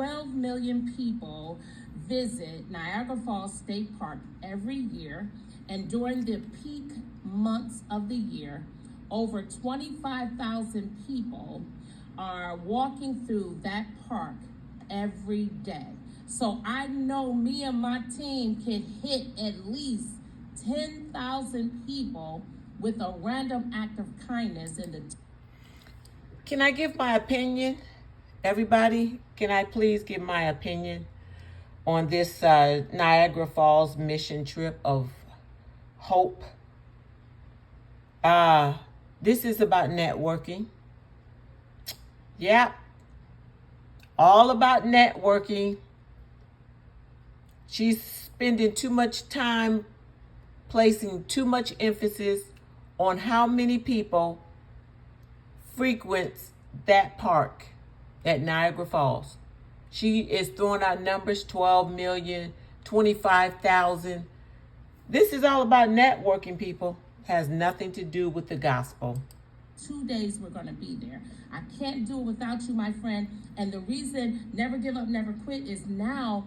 12 million people visit Niagara Falls State Park every year, and during the peak months of the year, over 25,000 people are walking through that park every day. So I know me and my team can hit at least 10,000 people with a random act of kindness in the. Can I give my opinion? Everybody, can I please give my opinion on this Niagara Falls mission trip of hope? This is about networking. Yeah, all about networking. She's spending too much time placing too much emphasis on how many people frequents that park at Niagara Falls. She is throwing out numbers, 12 million, 25,000. This is all about networking, people. Has nothing to do with the gospel. 2 days we're going to be there. I can't do it without you, my friend. And the reason Never Give Up, Never Quit is now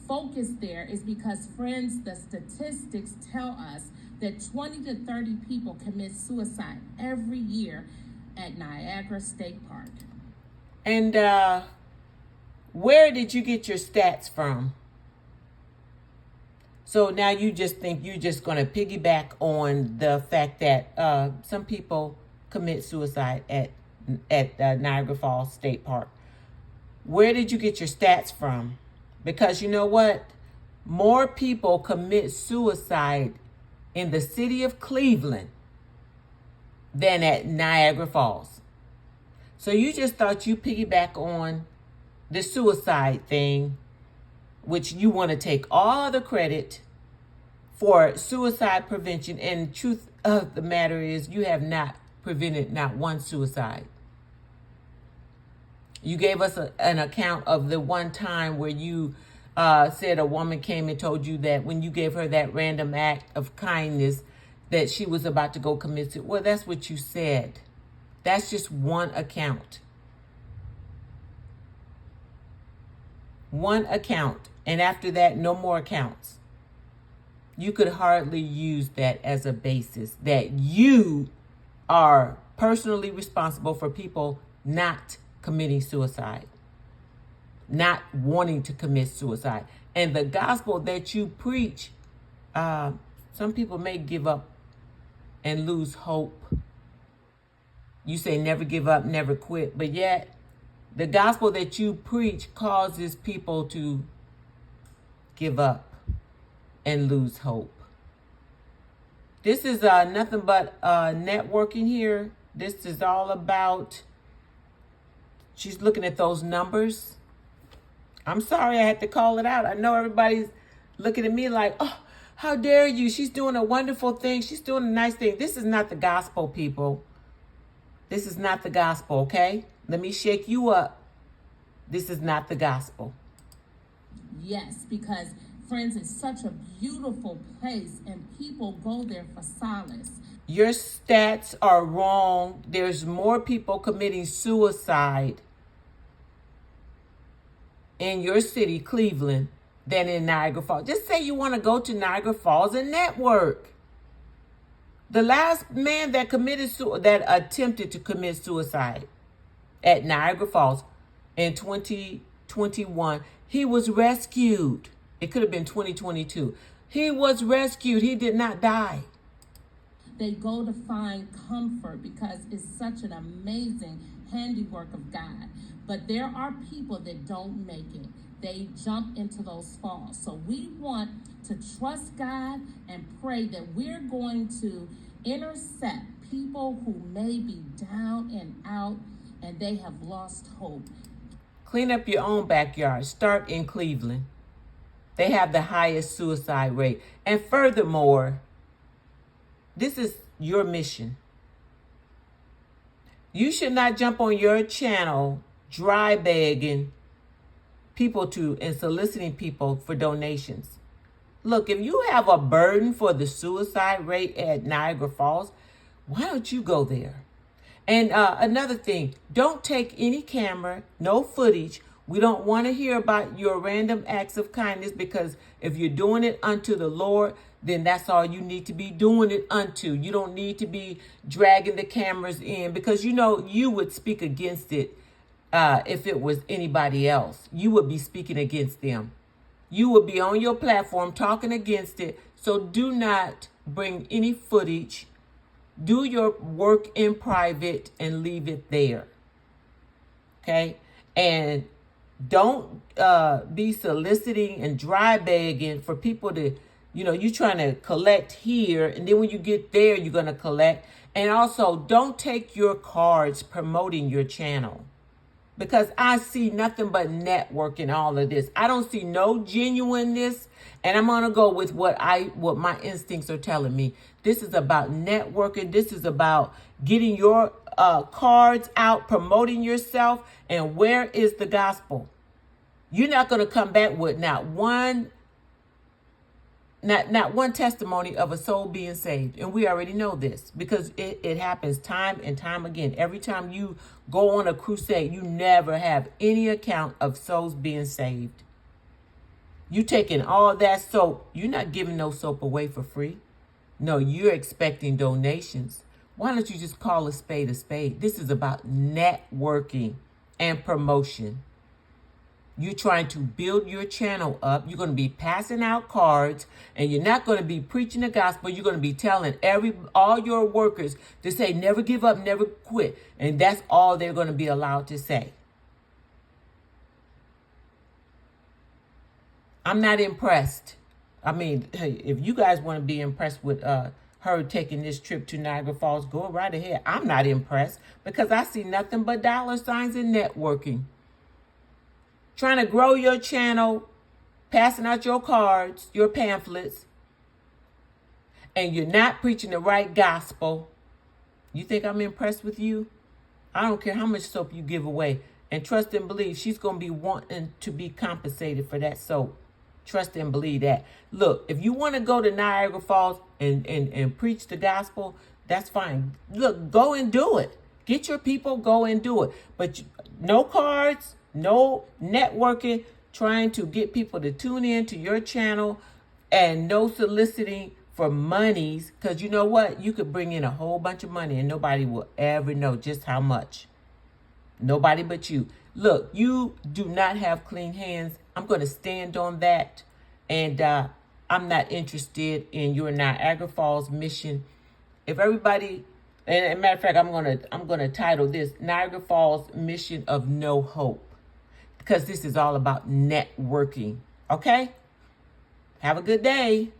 focused there is because, friends, the statistics tell us that 20 to 30 people commit suicide every year at Niagara State Park. And where did you get your stats from? So now you just think you're just going to piggyback on the fact that some people commit suicide at Niagara Falls State Park. Where did you get your stats from? Because you know what? More people commit suicide in the city of Cleveland than at Niagara Falls. So you just thought you piggyback on the suicide thing, which you want to take all the credit for suicide prevention. And the truth of the matter is you have not prevented not one suicide. You gave us an account of the one time where you said a woman came and told you that when you gave her that random act of kindness that she was about to go commit suicide. Well, that's what you said. That's just one account. One account. And after that, no more accounts. You could hardly use that as a basis that you are personally responsible for people not committing suicide, not wanting to commit suicide. And the gospel that you preach, some people may give up and lose hope. You say never give up, never quit, but yet the gospel that you preach causes people to give up and lose hope. This is nothing but networking here. This is all about, she's looking at those numbers. I'm sorry I had to call it out. I know everybody's looking at me like, oh, how dare you? She's doing a wonderful thing. She's doing a nice thing. This is not the gospel, people. This is not the gospel, okay? Let me shake you up. This is not the gospel. Yes, because, friends, it's such a beautiful place and people go there for solace. Your stats are wrong. There's more people committing suicide in your city, Cleveland, than in Niagara Falls. Just say you want to go to Niagara Falls and network. The last man that attempted to commit suicide at Niagara Falls in 2021, he was rescued. It could have been 2022. He was rescued. He did not die. They go to find comfort because it's such an amazing handiwork of God. But there are people that don't make it. They jump into those falls. So we want to trust God and pray that we're going to intercept people who may be down and out and they have lost hope. Clean up your own backyard. Start in Cleveland. They have the highest suicide rate. And furthermore, this is your mission. You should not jump on your channel dry begging people and soliciting people for donations. Look, if you have a burden for the suicide rate at Niagara Falls, why don't you go there? And another thing, don't take any camera, no footage We don't want to hear about your random acts of kindness, because if you're doing it unto the Lord, then that's all you need to be doing it unto. You don't need to be dragging the cameras in, because you would speak against it if it was anybody else. You would be speaking against them. You would be on your platform talking against it. So do not bring any footage. Do your work in private and leave it there. Okay? And don't be soliciting and dry begging for people to, you're trying to collect here, and then when you get there, you're going to collect. And also, don't take your cards promoting your channel, because I see nothing but network in all of this. I don't see no genuineness, and I'm going to go with what my instincts are telling me. This is about networking. This is about getting your cards out, promoting yourself. And where is the gospel? You're not going to come back with not one testimony of a soul being saved. And we already know this, because it happens time and time again. Every time you go on a crusade, you never have any account of souls being saved. You taking all that soap. You're not giving no soap away for free. No, you're expecting donations. Why don't you just call a spade a spade? This is about networking and promotion. You're trying to build your channel up. You're going to be passing out cards, and you're not going to be preaching the gospel. You're going to be telling all your workers to say, never give up, never quit. And that's all they're going to be allowed to say. I'm not impressed. I mean, hey, if you guys want to be impressed with her taking this trip to Niagara Falls, go right ahead. I'm not impressed, because I see nothing but dollar signs and networking. Trying to grow your channel, passing out your cards, your pamphlets, and you're not preaching the right gospel. You think I'm impressed with you? I don't care how much soap you give away. And trust and believe, she's going to be wanting to be compensated for that soap. Trust and believe that. Look, if you want to go to Niagara Falls and preach the gospel, that's fine. Look, go and do it. Get your people, go and do it. But no cards, no networking, trying to get people to tune in to your channel, and no soliciting for monies, because you know what? You could bring in a whole bunch of money and nobody will ever know just how much. Nobody but you. Look, you do not have clean hands. I'm going to stand on that. And I'm not interested in your Niagara Falls mission. If everybody, and as a matter of fact, I'm gonna title this Niagara Falls Mission of No Hope, because this is all about networking. Okay? Have a good day.